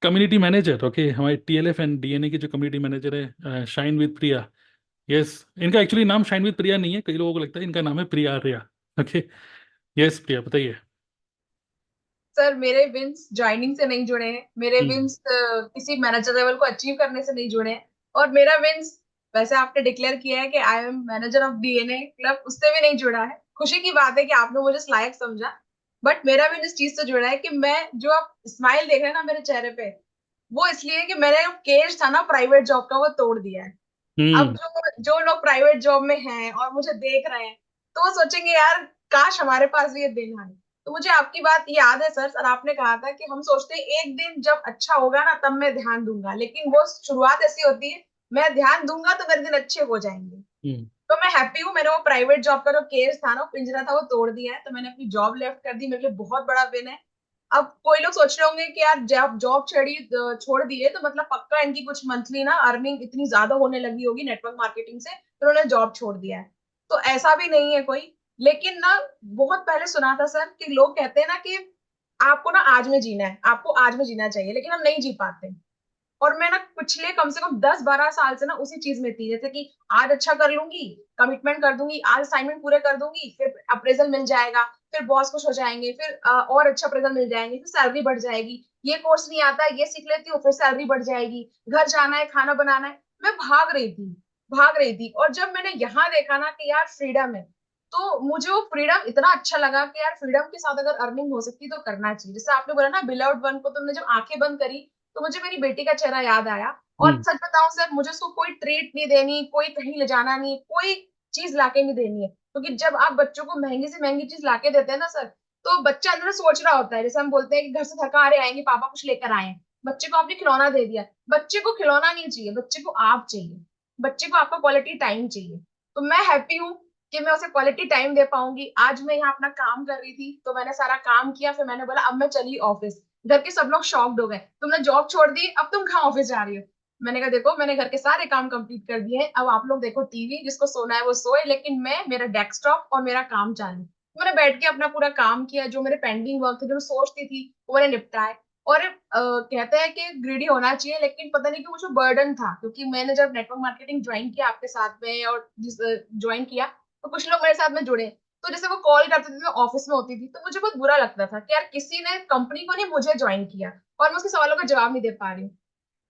Community manager, okay, हमारे TLF and DNA की जो कम्युनिटी मैनेजर है, शाइन विद प्रिया। यस, इनका एक्चुअली नाम शाइन विद प्रिया नहीं है, कई लोगों को लगता है इनका नाम है प्रिया आर्या। ओके। यस प्रिया, बताइए। सर, मेरे विंस ज्वाइनिंग से नहीं जुड़े हैं। मेरे हम्म। विंस किसी मैनेजर लेवल को अचीव करने से नहीं जुड़े हैं। और मेरा विंस, वैसे आपने डिक्लेयर किया है कि I am manager of DNA club, उससे भी नहीं जुड़ा है। खुशी की बात है कि आपने मुझे इस लायक समझा। बट मेरा विन इस चीज से जुड़ा है कि मैं, जो आप स्माइल देख रहे हैं ना मेरे चेहरे पे, वो इसलिए कि मैंने केज था ना प्राइवेट जॉब का, वो तोड़ दिया है। अब हम्म। जो जो लोग प्राइवेट जॉब में हैं और मुझे देख रहे हैं, तो वो सोचेंगे यार, काश हमारे पास भी ये दिन आए। तो मुझे आपकी बात याद है सर, आपने कहा था कि हम सोचते हैं एक दिन जब अच्छा होगा ना तब मैं ध्यान दूंगा, लेकिन वो शुरुआत ऐसी होती है, मैं ध्यान दूंगा तो मेरे दिन अच्छे हो जाएंगे। हम्म। तो मैं हैप्पी हूँ, मैंने वो प्राइवेट जॉब का जो केस था ना, वो पिंजरा था, वो तोड़ दिया है। तो मैंने अपनी जॉब लेफ्ट कर दी, मेरे लिए बहुत बड़ा विन है। अब कोई लोग सोच रहे होंगे कि यार जब जॉब छोड़ दी है तो मतलब पक्का इनकी कुछ मंथली ना अर्निंग इतनी ज्यादा होने लगी होगी नेटवर्क मार्केटिंग से, तो उन्होंने जॉब छोड़ दिया है। तो ऐसा भी नहीं है कोई। लेकिन ना, बहुत पहले सुना था सर कि लोग कहते हैं ना कि आपको ना आज में जीना है, आपको आज में जीना चाहिए, लेकिन हम नहीं जी पाते। और मैं ना पिछले कम से कम 10-12 साल से ना उसी चीज में थी, जैसे कि आज अच्छा कर लूंगी, कमिटमेंट कर दूंगी, आज असाइनमेंट पूरे कर दूंगी, फिर अप्रेजल मिल जाएगा, फिर बॉस खुश हो जाएंगे, फिर और अच्छा अप्रेजल मिल जाएंगे, फिर सैलरी बढ़ जाएगी। ये कोर्स नहीं आता है, ये सीख लेती हूँ, फिर सैलरी बढ़ जाएगी। घर जाना है, खाना बनाना है। मैं भाग रही थी। और जब मैंने यहाँ देखा ना कि यार फ्रीडम है, तो मुझे वो फ्रीडम इतना अच्छा लगा कि यार फ्रीडम के साथ अगर अर्निंग हो सकती तो करना चाहिए। जैसे आपने बोला ना बिलव्ड वन को, तुमने जब आंखें बंद करी तो मुझे मेरी बेटी का चेहरा याद आया। और हम्म। सच बताऊं सर, मुझे उसको कोई ट्रीट नहीं देनी, कोई कहीं ले जाना नहीं, कोई चीज लाके नहीं देनी है, क्योंकि जब आप बच्चों को महंगी से महंगी चीज लाके देते हैं ना सर, तो बच्चा अंदर से सोच रहा होता है। जैसे हम बोलते हैं कि घर से थका हारे आएंगे, पापा कुछ लेकर आए हैं। बच्चे को आपने खिलौना दे दिया, बच्चे को खिलौना नहीं चाहिए, बच्चे को आप चाहिए। बच्चे को आपका क्वालिटी टाइम चाहिए। तो मैं हैप्पी हूँ कि मैं उसे क्वालिटी टाइम दे पाऊंगी। आज मैं यहाँ अपना काम कर रही थी, तो मैंने सारा काम किया, फिर मैंने बोला अब मैं चली ऑफिस। घर के सब लोग शॉक्ड हो गए, तुमने जॉब छोड़ दी, अब तुम कहाँ ऑफिस जा रही हो? मैंने कहा देखो, मैंने घर के सारे काम कंप्लीट कर दिए हैं, अब आप लोग देखो टीवी, जिसको सोना है वो सोए, लेकिन मैं, मेरा डेस्कटॉप और मेरा काम चालू। तो मैंने बैठ के अपना पूरा काम किया, जो मेरे पेंडिंग वर्क थे, जो मैं सोचती थी, वो मैंने निपटाए। और कहते हैं कि ग्रीडी होना चाहिए, लेकिन पता नहीं क्यों मुझे बर्डन था, क्योंकि मैंने जब नेटवर्क मार्केटिंग ज्वाइन किया आपके साथ में, और ज्वाइन किया, तो कुछ लोग मेरे साथ में जुड़े। तो जैसे वो कॉल करते थे, मैं ऑफिस में होती थी, तो मुझे बहुत बुरा लगता था कि यार किसी ने, कंपनी को नहीं, मुझे ज्वाइन किया, और मैं उसके सवालों का जवाब नहीं दे पा रही हूँ।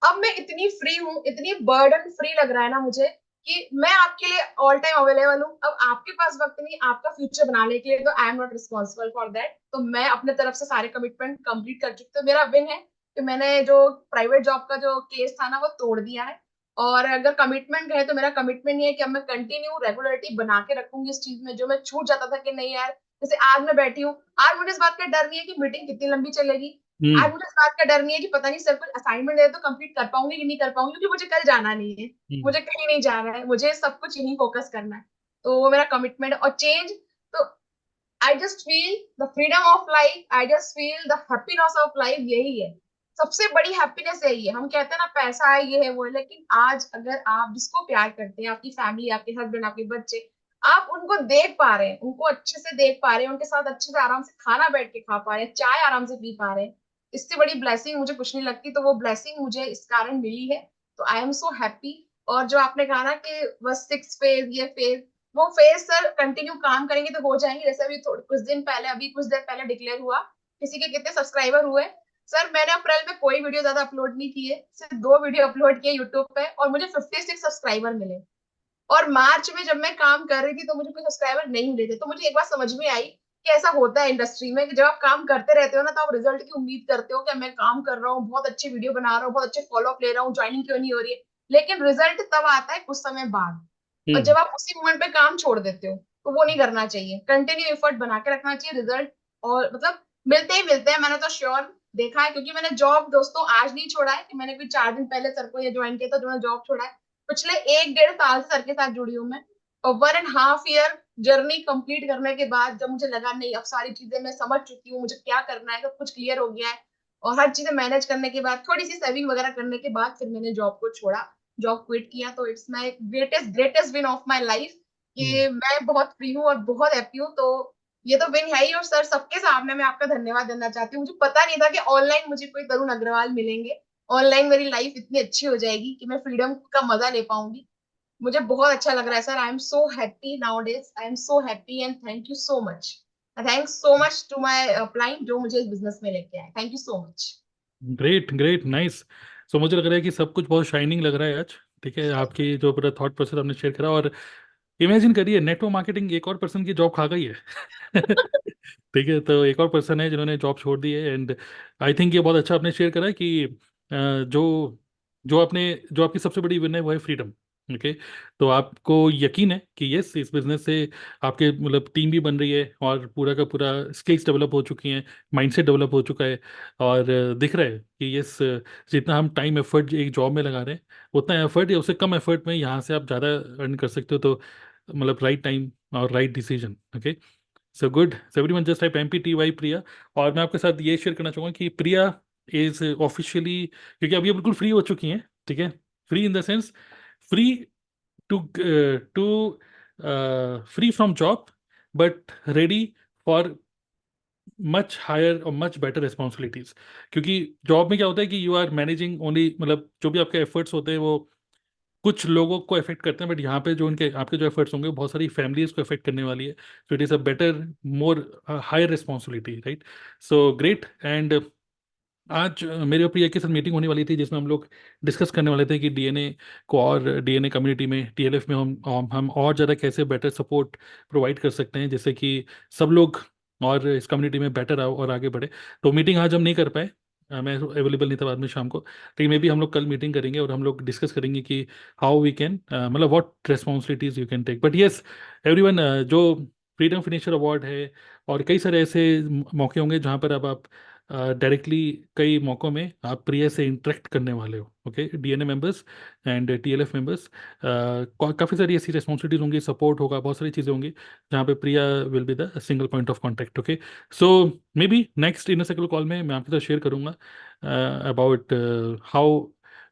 अब मैं इतनी फ्री हूँ, इतनी बर्डन फ्री लग रहा है ना मुझे, कि मैं आपके लिए ऑल टाइम अवेलेबल हूँ। अब आपके पास वक्त नहीं आपका फ्यूचर बनाने के लिए, तो I am not responsible for that. तो मैं अपने तरफ से सारे कमिटमेंट कंप्लीट कर चुकी, तो मेरा विन है कि मैंने जो प्राइवेट जॉब का जो केस था ना, वो तोड़ दिया है। और अगर कमिटमेंट है, तो मेरा कमिटमेंट ये है कि अब मैं कंटिन्यू रेगुलरिटी बना के रखूंगी इस चीज में, जो मैं छूट जाता था कि नहीं यार। जैसे आज मैं बैठी हूँ, आज मुझे इस बात का डर नहीं है कि मीटिंग कितनी लंबी चलेगी। हम्म। आज मुझे इस बात का डर नहीं है कि पता नहीं सर कुछ असाइनमेंट दे तो कंप्लीट कर पाऊंगी कि नहीं कर पाऊंगी, क्योंकि मुझे कल जाना नहीं है। हम्म। मुझे कहीं नहीं जाना है, मुझे सब कुछ यहीं फोकस करना है। तो वो मेरा कमिटमेंट है। और चेंज, तो I just feel the freedom of life, I just feel the happiness of life, यही है। सबसे बड़ी हैप्पीनेस यही है। हम कहते हैं ना पैसा है, ये है, वो है, लेकिन आज अगर आप जिसको प्यार करते हैं, आपकी फैमिली, आपके हस्बैंड, आपके बच्चे, आप उनको देख पा रहे हैं, उनको अच्छे से देख पा रहे हैं, उनके साथ अच्छे से आराम से खाना बैठ के खा पा रहे हैं, चाय आराम से पी पा रहे हैं, इससे बड़ी ब्लेसिंग मुझे कुछ नहीं लगती। तो वो ब्लेसिंग मुझे इस कारण मिली है। तो आई एम सो हैप्पी। और जो आपने कहा ना कि बस 6 फेज, ये फेज, वो फेज सर कंटिन्यू काम करेंगे तो हो जाएंगे। जैसे अभी थोड़े कुछ दिन पहले, अभी कुछ देर पहले डिक्लेयर हुआ, किसी के कितने सब्सक्राइबर हुए। सर मैंने अप्रैल में कोई वीडियो ज्यादा अपलोड नहीं किए, सिर्फ 2 वीडियो अपलोड किए यूट्यूब पे, और मुझे 56 सब्सक्राइबर मिले। और मार्च में जब मैं काम कर रही थी, तो मुझे कोई सब्सक्राइबर नहीं मिले थे। तो मुझे एक बात समझ में आई कि ऐसा होता है इंडस्ट्री में, कि जब आप काम करते रहते हो ना, तो आप रिजल्ट की उम्मीद करते हो कि मैं काम कर रहा हूँ, बहुत अच्छी वीडियो बना रहा हूँ, बहुत अच्छे फॉलो अप ले रहा हूँ, ज्वाइनिंग क्यों नहीं हो रही है। लेकिन रिजल्ट तब आता है कुछ समय बाद। और हम्म। जब आप उसी मोमेंट पे काम छोड़ देते हो, तो वो नहीं करना चाहिए। कंटिन्यू एफर्ट बना के रखना चाहिए। रिजल्ट और मतलब मिलते ही मिलते हैं, मैंने तो श्योर देखा है, क्योंकि मैंने जॉब दोस्तों आज नहीं छोड़ा है कि मैंने कोई 4 दिन पहले सर को ये ज्वाइन किया था जो मैंने जॉब छोड़ा है। पिछले 1-1.5 साल से सर के साथ जुड़ी हूँ मैं। और 1.5 ईयर जर्नी कंप्लीट करने के बाद, जब मुझे लगा नहीं, अब सारी चीजें मैं समझ चुकी हूँ, मुझे क्या करना है, सब कुछ क्लियर हो गया है, और हर चीजें मैनेज करने के बाद, थोड़ी सी सेविंग वगैरह करने के बाद, फिर मैंने जॉब को छोड़ा, जॉब क्विट किया। तो it's my greatest greatest win of my life, hmm. कि मैं बहुत फ्री हूँ और बहुत हैप्पी हूँ। तो ये तो विन है ही। और सर सबके सामने मैं आपका धन्यवाद देना चाहती हूँ। मुझे पता नहीं था कि ऑनलाइन मुझे कोई तरुण अग्रवाल मिलेंगे, ऑनलाइन मेरी लाइफ इतनी अच्छी हो जाएगी कि मैं फ्रीडम का मजा ले पाऊंगी। मुझे बहुत अच्छा लग रहा है sir. I am so happy nowadays, I am so happy and thank you so much. Thanks so much to my client जो मुझे इस बिजनेस में लेके आए। Thank you so much. Great great nice. So मुझे लग रहा है कि सब कुछ बहुत शाइनिंग लग रहा है आज। ठीक है, आपकी जो पूरा थॉट प्रोसेस आपने शेयर करा, और इमेजिन करिए नेटवर्क मार्केटिंग एक और पर्सन की जॉब खा गई है। ठीक है, तो एक और पर्सन है जिन्होंने जॉब छोड़ दी है। एंड आई थिंक ये बहुत अच्छा आपने शेयर करा है कि जो जो आपने जो आपकी सबसे बड़ी विन है वो है फ्रीडम। ओके, तो आपको यकीन है कि यस, इस बिजनेस से आपके मतलब टीम भी बन रही है और पूरा का पूरा स्किल्स डेवलप हो चुकी हैं, माइंडसेट डेवलप हो चुका है। और दिख रहा है कि यस, जितना हम टाइम एफर्ट एक जॉब में लगा रहे हैं, उतना एफर्ट या उससे कम एफर्ट में यहाँ से आप ज़्यादा अर्न कर सकते हो। तो मतलब राइट टाइम और right decision. Okay, so good. So everyone just type MPTY प्रिया। और मैं आपके साथ ये शेयर करना चाहूँगा कि प्रिया इज ऑफिशियली, क्योंकि अब ये बिल्कुल फ्री हो चुकी हैं। ठीक है, free in the sense, free to to free from job, but ready for much higher और मच बेटर रिस्पॉन्सिबिलिटीज। क्योंकि जॉब में क्या होता है कि यू आर मैनेजिंग ओनली, मतलब जो भी आपके एफर्ट्स होते हैं वो कुछ लोगों को अफेक्ट करते हैं, बट यहाँ पे जो उनके आपके जो एफर्ट्स होंगे वो बहुत सारी फैमिलीज को अफेक्ट करने वाली है। So it is a better, more higher responsibility, right? So great. And आज मेरे और प्रिया के साथ मीटिंग होने वाली थी जिसमें हम लोग डिस्कस करने वाले थे कि डीएनए को और डीएनए कम्युनिटी में, टीएलएफ में हम और ज़्यादा कैसे बेटर सपोर्ट प्रोवाइड कर सकते हैं, जिससे कि सब लोग और इस कम्युनिटी में बेटर आओ और आगे बढ़े। तो मीटिंग आज हम नहीं कर पाए, मैं अवेलेबल नहीं था बाद में शाम को, लेकिन मे बी हम लोग कल मीटिंग करेंगे और हम लोग डिस्कस करेंगे कि हाउ वी कैन, मतलब what responsibilities you can take. But yes everyone, जो फ्रीडम फिनिशर अवार्ड है और कई सारे ऐसे मौके होंगे जहाँ पर अब आप डायरेक्टली कई मौक़ों में आप प्रिया से इंटरेक्ट करने वाले हो। Okay, DNA members and TLF members, काफ़ी सारी ऐसी रिस्पॉन्सिबिलिटीज होंगी, सपोर्ट होगा, बहुत सारी चीज़ें होंगी जहाँ पे Priya will be the single point of contact. Okay, so maybe next inner circle call में मैं आपके साथ शेयर करूँगा about how,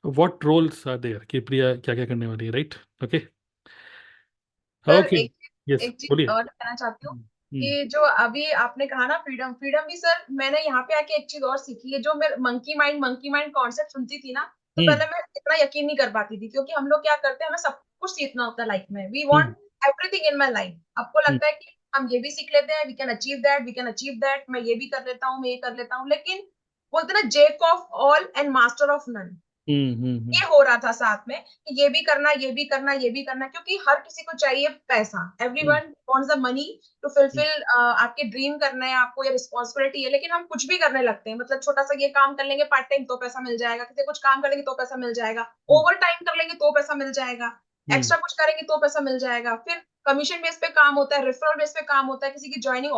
what roles are there, कि प्रिया क्या क्या करने वाली है, right? Okay. Sir okay. Yes, एक चीज बोलिए। और कहना चाहती हूँ हम्म। कि जो अभी आपने कहा ना फ्रीडम, फ्रीडम भी सर मैंने यहाँ पे आके एक चीज और सीखी है। जो मैं मंकी माइंड कॉन्सेप्ट सुनती थी ना, तो हम्म। पहले मैं इतना यकीन नहीं कर पाती थी, क्योंकि हम लोग क्या करते हैं, हमें सब कुछ सीखना होता है लाइफ में। We hmm. Want everything in my life. आपको हम्म। लगता है कि हम ये भी सीख लेते हैं, we can achieve that, we can achieve that, मैं ये भी कर लेता हूँ, मैं ये कर लेता हूँ, लेकिन बोलते हैं ना, jack of all and master of none. हम्म। हम्म। ये हो रहा था साथ में कि ये भी करना, ये भी करना, ये भी करना, क्योंकि हर किसी को चाहिए पैसा। हम्म। Everyone wants the money to fulfil. आपके ड्रीम करना है आपको, या रिस्पॉन्सिबिलिटी है, लेकिन हम कुछ भी करने लगते हैं। मतलब छोटा सा ये काम कर लेंगे पार्ट टाइम तो पैसा मिल जाएगा, किसी कुछ काम कर लेंगे तो पैसा मिल जाएगा, हम्म। ओवर टाइम कर लेंगे तो पैसा मिल जाएगा, हम्म। एक्स्ट्रा कुछ करेंगे तो पैसा मिल जाएगा। फिर कमीशन बेस पे काम होता है, रेफरल बेस पे काम होता है, किसी की ज्वाइनिंग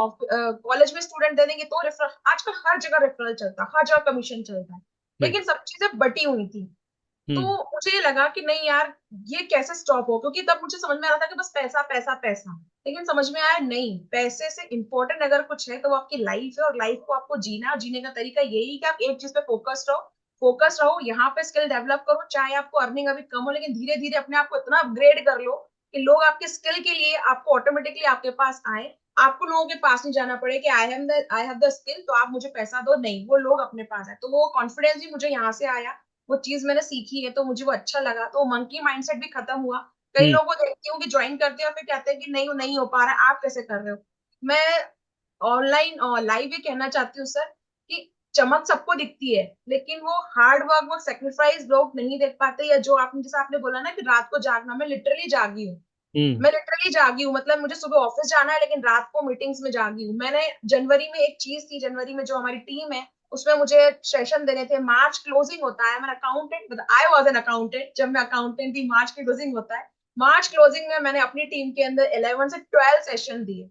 कॉलेज में स्टूडेंट दे देंगे तो रेफरल। आजकल हर जगह रेफरल चलता है, हर जगह कमीशन चलता है, राइट। लेकिन सब चीजें बटी हुई थी। तो हम्म। मुझे ये लगा कि नहीं यार, ये कैसे स्टॉप हो, क्योंकि तब मुझे समझ में आ रहा था कि बस पैसा पैसा पैसा। लेकिन समझ में आया नहीं, पैसे से इंपॉर्टेंट अगर कुछ है तो वो आपकी लाइफ है, और लाइफ को आपको जीना है, और जीने का तरीका यही कि आप एक चीज पे फोकस्ड रहो, फोकस रहो, यहाँ पे स्किल डेवलप करो। चाहे आपको अर्निंग अभी कम हो, लेकिन धीरे धीरे अपने आप को इतना अपग्रेड कर लो कि लोग आपके स्किल के लिए आपको ऑटोमेटिकली आपके पास आए। आपको लोगों के पास नहीं जाना पड़े कि आई हैव द स्किल तो आप मुझे पैसा दो, नहीं, वो लोग अपने पास आए। तो वो कॉन्फिडेंस भी मुझे यहाँ से आया, वो चीज मैंने सीखी है तो मुझे वो अच्छा लगा। तो मंकी माइंडसेट भी खत्म हुआ। कई हम्म। लोगों को देखती हूँ कि ज्वाइन करते हैं और फिर कहते हैं कि नहीं, नहीं हो पा रहा है, आप कैसे कर रहे हो। मैं ऑनलाइन और लाइव ये कहना चाहती हूँ सर कि चमक सबको दिखती है, लेकिन वो हार्ड वर्क, वो सेक्रीफाइस लोग नहीं देख पाते। या जो आपने, जैसे आपने बोला ना कि रात को जागना, मैं लिटरली जागी हूँ। हम्म। मैं लिटरली जागी हूँ, मतलब मुझे सुबह ऑफिस जाना है लेकिन रात को मीटिंग्स में जागी हूँ। मैंने जनवरी में एक चीज थी, जनवरी में जो हमारी टीम है उसमें मुझे सेशन देने थे। मार्च क्लोजिंग होता है, मैं accountant, I was an accountant, जब मैं अकाउंटेंट थी मार्च क्लोजिंग होता है। मार्च क्लोजिंग में मैंने अपनी टीम के अंदर 11 से 12 सेशन दिए।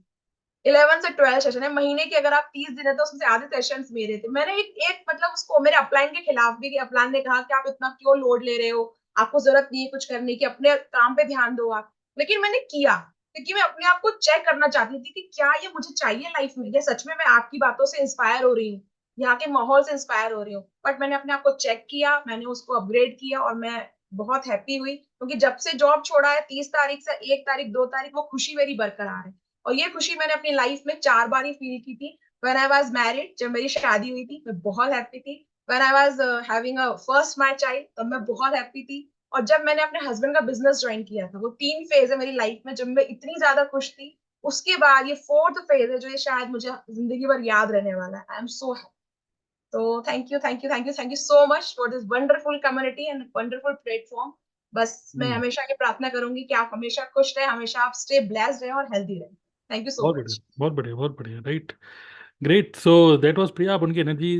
11 से 12 सेशन है महीने के, अगर आप 30 दिन है तो उसमें से आधे सेशन मेरे थे। मैंने एक मतलब उसको मेरे अपलाइन के खिलाफ भी, कि अपलाइन ने कहा कि आप इतना क्यों लोड ले रहे हो, आपको जरूरत नहीं है कुछ करने की, अपने काम पे ध्यान दो आप। लेकिन मैंने किया, क्योंकि मैं अपने आप को चेक करना चाहती थी कि क्या ये मुझे चाहिए लाइफ में, या सच में मैं आपकी बातों से इंस्पायर हो रही हूँ, यहाँ के माहौल से इंस्पायर हो रही हूँ। बट मैंने अपने आप को चेक किया, मैंने उसको अपग्रेड किया, और मैं बहुत हैप्पी हुई, क्योंकि जब से जॉब छोड़ा है 30 तारीख से 1 तारीख 2 तारीख, वो खुशी मेरी बरकरार है। और ये खुशी मैंने अपनी लाइफ में 4 बार ही फील की थी। व्हेन आई वाज मैरिड, जब मेरी शादी हुई थी, मैं बहुत हैप्पी थी। When I was having a first my child, तब मैं बहुत हैप्पी थी। और जब मैंने अपने हस्बैंड का बिजनेस ज्वाइन किया था, वो 3 फेज है मेरी लाइफ में जब मैं इतनी ज्यादा खुश थी। उसके बाद ये फोर्थ फेज है जो ये शायद मुझे जिंदगी भर याद रहने वाला है। I am so happy. तो thank you, thank you, thank you, thank you so much for this wonderful community and wonderful platform. बस मैं हम्म, हमेशा ये प्रार्थना करूंगी कि आप हमेशा खुश रहे, हमेशा आप स्टे ब्लेस्ड रहे और हेल्दी रहे। थैंक यू सो बहुत बढ़िया, मच। बहुत बढ़िया, बहुत बढ़िया, right. Great, so that was Priya. आप उनकी एनर्जी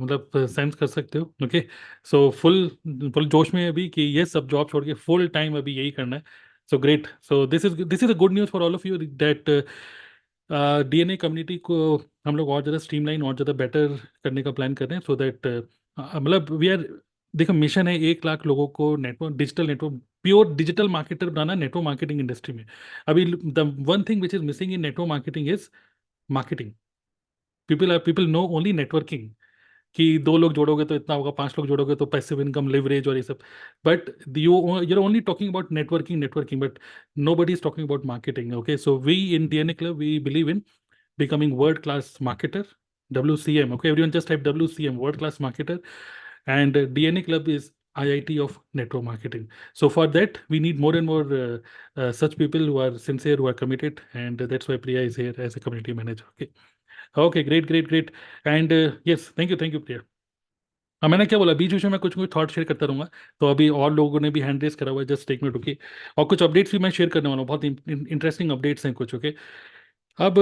मतलब सेंस कर सकते हो। ओके, सो फुल फुल जोश में है अभी कि ये सब जॉब छोड़ के फुल टाइम अभी यही करना है। So great, so this is a good news for all of you that DNA community को हम लोग और ज़्यादा स्ट्रीमलाइन और ज़्यादा बेटर करने का प्लान कर रहे हैं, सो दैट मतलब वी आर, देखो मिशन है 1 लाख लोगों को network, digital network, pure digital marketer बनाना नेटवर्क मार्केटिंग इंडस्ट्री में। अभी the one thing which is missing in network marketing is marketing. People know only networking, कि 2 लोग जोड़ोगे तो इतना होगा, 5 लोग जोड़ोगे तो पैसिव इनकम, लिवरेज और ये सब। But you're only talking about networking, but nobody is talking about marketing. Okay, so we in DNA Club, we believe in becoming world class marketer, WCM. Okay, everyone just type WCM, world class marketer. And DNA Club is IIT of network marketing. So for that we need more and more such people who are sincere, who are committed, and that's why Priya is here as a community manager. Okay, okay, great, great, great. And yes, thank you Priya। हाँ, मैंने क्या बोला, बीच बीच में मैं कुछ कुछ thought share करता रहूंगा। तो अभी और लोगों ने भी हैंड रेस करा हुआ है, जस्ट टेक मिनट रुकिए। और कुछ अपडेट्स भी मैं शेयर करने वाला हूँ, बहुत इंटरेस्टिंग अपडेट्स हैं कुछ। ओके, अब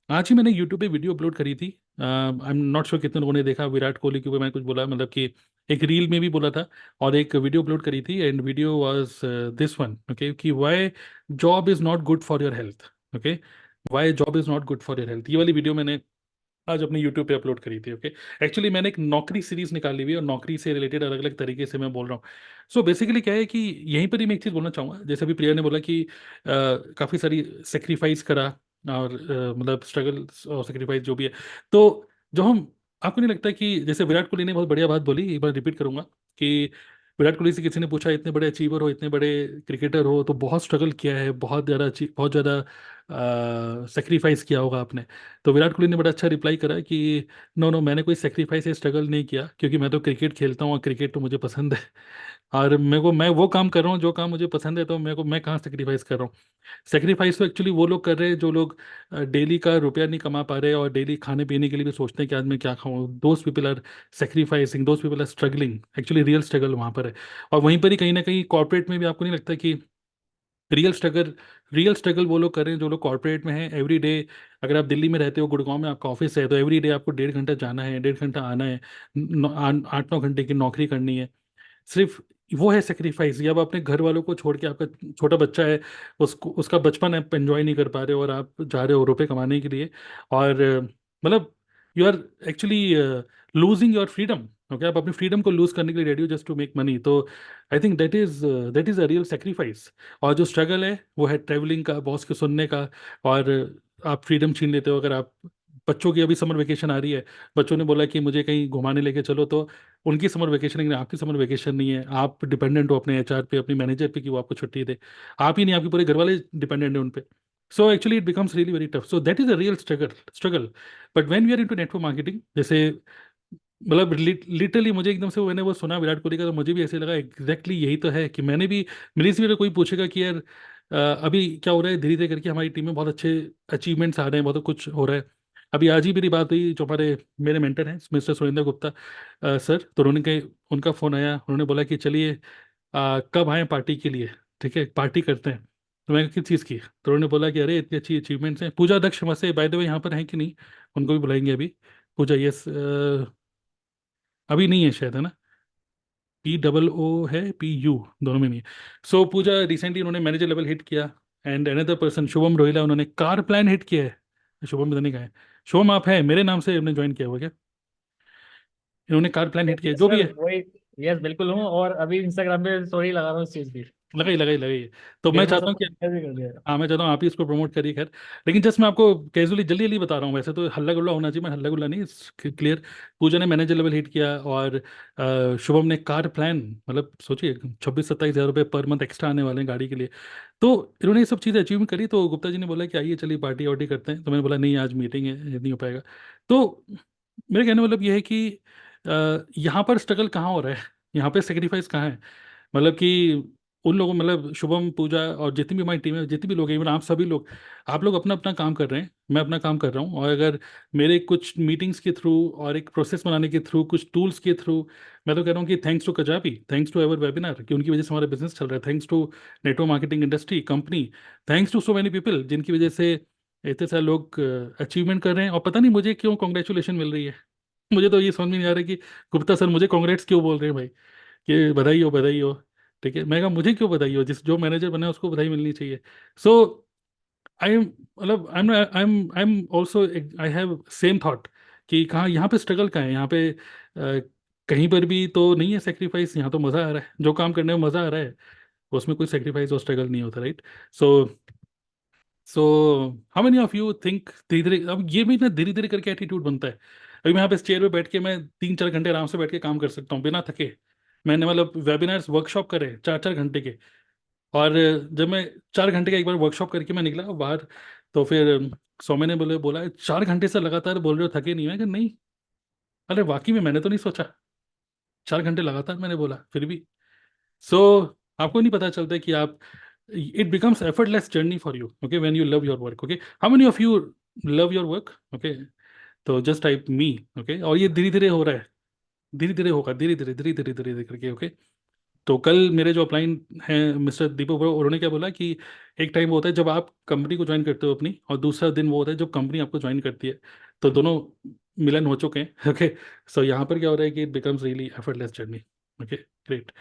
आज ही मैंने यूट्यूब पे वीडियो अपलोड करी थी। आई एम नॉट श्योर कितने लोगों ने देखा, विराट कोहली के ऊपर मैं कुछ बोला, मतलब कि एक रील में भी बोला था, और एक वीडियो अपलोड करी थी। And video was this one, okay, कि why job is not good for your health. Okay, why job is not good for your health, ये वाली वीडियो मैंने आज अपने यूट्यूब पे अपलोड करी थी। ओके, एक्चुअली मैंने एक नौकरी सीरीज निकाली हुई है, और नौकरी से रिलेटेड अलग अलग तरीके से मैं बोल रहा हूँ। सो बेसिकली क्या है कि यहीं पर ही मैं एक चीज़ बोलना चाहूँगा, जैसे अभी प्रिया ने बोला कि काफ़ी सारी सेक्रीफाइस करा, और मतलब स्ट्रगल और सेक्रीफाइस जो भी है। तो जो हम, आपको नहीं लगता कि जैसे विराट कोहली ने बहुत बढ़िया बात बोली, एक बार रिपीट करूंगा, कि विराट कोहली से किसी ने पूछा, इतने बड़े अचीवर हो, इतने बड़े क्रिकेटर हो, तो बहुत स्ट्रगल किया है, बहुत ज़्यादा सेक्रीफाइस किया होगा आपने। तो विराट कोहली ने बड़ा अच्छा रिप्लाई करा कि नो नो, मैंने कोई सेक्रीफाइस या स्ट्रगल नहीं किया, क्योंकि मैं तो क्रिकेट खेलता हूँ और क्रिकेट तो मुझे पसंद है। और मैं वो काम कर रहा हूँ जो काम मुझे पसंद है, तो मैं कहाँ सेक्रीफाइस कर रहा हूँ। सेक्रीफाइस तो एक्चुअली वो लोग कर रहे हैं जो लोग डेली का रुपया नहीं कमा पा रहे, और डेली खाने पीने के लिए भी सोचते हैं कि आज मैं क्या खाऊं। Those people are sacrificing, those people are struggling, actually real struggle वहाँ पर है। और वहीं पर ही कहीं ना कहीं कॉर्पोरेट में भी आपको नहीं लगता कि रियल स्ट्रगल रियल स्ट्रगल वो लोग कर रहे हैं जो लोग कॉर्पोरेट में हैं एवरी डे। अगर आप दिल्ली में रहते हो, गुड़गांव में आपका ऑफिस है, तो एवरी डे आपको 1.5 घंटा जाना है, 1.5 घंटा आना है, 8-9 घंटे की नौकरी करनी है। सिर्फ वो है सेक्रीफाइस। या आप अपने घर वालों को छोड़ के, आपका छोटा बच्चा है, उसको उसका बचपन आप एंजॉय नहीं कर पा रहे हो, और आप जा रहे हो रुपए कमाने के लिए। और मतलब you are actually losing your freedom. Okay, आप अपनी फ्रीडम को लूज करने के लिए रेडी हो जस्ट टू मेक मनी। तो I think that is a real sacrifice. और जो स्ट्रगल है वो है ट्रैवलिंग का, बॉस के सुनने का। और आप फ्रीडम छीन लेते हो। अगर आप, बच्चों की अभी समर वेकेशन आ रही है, बच्चों ने बोला कि मुझे कहीं घुमाने लेके चलो, तो उनकी समर वेकेशन है, लेकिन आपकी समर वेकेशन नहीं है। आप डिपेंडेंट हो अपने एचआर पे, अपने मैनेजर पे, कि वो आपको छुट्टी दे। आप ही नहीं, आपके पूरे घर वाले डिपेंडेंट हैं उन पे। So actually it becomes really very tough. So that is a real struggle. But when we are into network marketing, जैसे मतलब लिटरली मुझे एकदम से मैंने वो सुना विराट कोहली का, तो मुझे भी ऐसे लगा एग्जैक्टली यही तो है। कि मैंने भी, मेरे से भी अगर कोई पूछेगा कि यार अभी क्या हो रहा है, धीरे धीरे करके हमारी टीम में बहुत अच्छे अचीवमेंट्स आ रहे हैं, बहुत कुछ हो रहा है। अभी आज ही मेरी बात हुई, जो मेरे मेंटर हैं मिस्टर सुरेंद्र गुप्ता सर, तो उनका फ़ोन आया, उन्होंने बोला कि चलिए कब आए पार्टी के लिए, ठीक है, पार्टी करते हैं। तो मैं, किस चीज़ की? तो उन्होंने बोला कि अरे इतनी अच्छी अचीवमेंट्स हैं। पूजा दक्ष से बाय द वे यहाँ पर हैं कि नहीं, उनको भी बुलाएंगे अभी। पूजा, यस, अभी नहीं है शायद, है ना? POO है, PU, दोनों में नहीं है। सो पूजा रिसेंटली उन्होंने मैनेजर लेवल हिट किया। And another person Shubham Rohila, उन्होंने कार प्लान हिट किया है। शुभम पता नहीं कहा है। शुभम आप है, मेरे नाम से उन्होंने ज्वाइन किया हुआ क्या? इन्होंने कार प्लान हिट किया है, जो भी सर है। वही यस बिल्कुल हूँ, और अभी इंस्टाग्राम पे स्टोरी लगा रहा हूँ इस चीज़ की। लगाई लगाई लगाई। तो मैं फिर मैं चाहता हूँ सबको कि, शेयर भी कर दिया। हाँ मैं चाहता हूँ आप ही इसको प्रमोट करिए खैर। लेकिन जस्ट मैं आपको कैजुअली जल्दी जल्दी बता रहा हूँ, वैसे तो हल्ला गुल्ला होना चाहिए, मैं हल्ला गुल्ला नहीं, क्लियर। पूजा ने मैनेजर लेवल हिट किया, और शुभम ने कार प्लान, मतलब सोचिए 26-27 हज़ार रुपये पर मंथ एक्स्ट्रा आने वाले हैं गाड़ी के लिए। तो इन्होंने ये सब चीज़ें अचीव करी, तो गुप्ता जी ने बोला कि आइए चलिए पार्टी वार्टी करते हैं, तो मैंने बोला नहीं आज मीटिंग है, ये नहीं हो पाएगा। तो मेरे कहने का मतलब ये है कि यहाँ पर स्ट्रगल कहाँ हो रहा है, यहाँ पे सेक्रीफाइस कहाँ है। मतलब कि उन लोगों, मतलब शुभम, पूजा और जितनी भी हमारी टीम है, जितनी भी लोग हैं, इवन आप सभी लोग, आप लोग अपना अपना काम कर रहे हैं, मैं अपना काम कर रहा हूँ। और अगर मेरे कुछ मीटिंग्स के थ्रू और एक प्रोसेस बनाने के थ्रू, कुछ टूल्स के थ्रू, मैं तो कह रहा हूँ कि थैंक्स टू कजापी, थैंक्स टू एवर वेबिनार, कि उनकी वजह से हमारा बिजनेस चल रहा है, thanks to network marketing industry company, thanks to so many people, जिनकी वजह से इतने सारे लोग अचीवमेंट कर रहे हैं। और पता नहीं मुझे क्यों कॉन्ग्रेचुलेशन मिल रही है। मुझे तो ये समझ में नहीं आ रहा है कि गुप्ता सर मुझे कॉन्ग्रेट्स क्यों बोल रहे हैं भाई, कि बधाई हो बधाई हो। ठीक है, मैं कहा मुझे क्यों बधाई हो, जिस जो मैनेजर बना है उसको बधाई मिलनी चाहिए। सो आई एम, मतलब I am also, I have same thought कि कहाँ यहाँ पे स्ट्रगल कहाँ है, यहाँ पे कहीं पर भी तो नहीं है सेक्रीफाइस, यहाँ तो मज़ा आ रहा है, जो काम करने में मज़ा आ रहा है उसमें कोई सेक्रीफाइस और स्ट्रगल नहीं होता, right. So so how many of you think, धीरे धीरे अब ये भी ना धीरे धीरे करके एटीट्यूड बनता है। अभी मैं यहाँ पे इस चेयर पे बैठ के मैं 3-4 घंटे आराम से बैठ के काम कर सकता हूँ बिना थके। मैंने मतलब वेबिनार्स वर्कशॉप करे 4-4 घंटे के, और जब मैं 4 घंटे का एक बार वर्कशॉप करके मैं निकला बाहर, तो फिर सौम्य ने बोला 4 घंटे से लगातार बोल रहे हो थके नहीं, मैं कि नहीं। अरे वाकई में मैंने तो नहीं सोचा, 4 घंटे लगातार मैंने बोला फिर भी। सो आपको नहीं पता चलता है कि आप, it becomes effortless journey for you, okay, when you love your work, okay. How many of you love your work, okay. तो जस्ट टाइप मी, ओके। और ये धीरे धीरे हो रहा है, धीरे धीरे होगा, धीरे धीरे धीरे धीरे धीरे धीरे करके, ओके। तो कल मेरे जो अपलाइन हैं मिस्टर दीपक ब्रो, उन्होंने क्या बोला कि एक टाइम होता है जब आप कंपनी को ज्वाइन करते हो अपनी, और दूसरा दिन वो होता है जब कंपनी आपको ज्वाइन करती है। तो दोनों मिलन हो चुके हैं, ओके। सो यहाँ पर क्या हो रहा है कि it becomes really effortless journey, okay. Great.